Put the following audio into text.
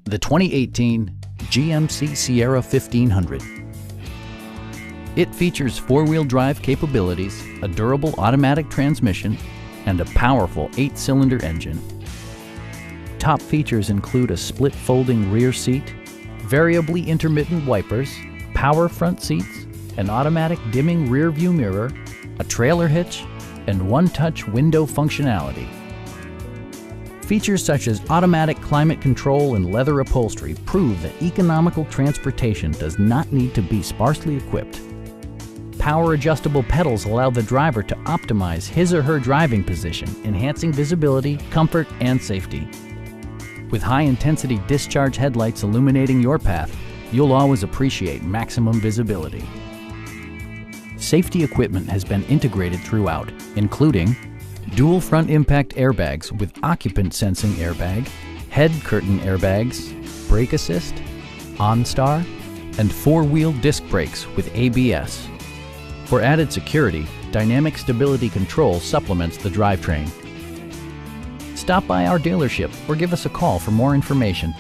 the 2018 GMC Sierra 1500. It features four-wheel drive capabilities, a durable automatic transmission, and a powerful 8-cylinder engine. Top features include a split folding rear seat, variably intermittent wipers, power front seats, an automatic dimming rear view mirror, a trailer hitch, and one-touch window functionality. Features such as automatic climate control and leather upholstery prove that economical transportation does not need to be sparsely equipped. Power adjustable pedals allow the driver to optimize his or her driving position, enhancing visibility, comfort, and safety. With high-intensity discharge headlights illuminating your path, you'll always appreciate maximum visibility. Safety equipment has been integrated throughout, including dual front impact airbags with occupant sensing airbag, head curtain airbags, brake assist, OnStar, and four-wheel disc brakes with ABS. For added security, dynamic stability control supplements the drivetrain. Stop by our dealership or give us a call for more information.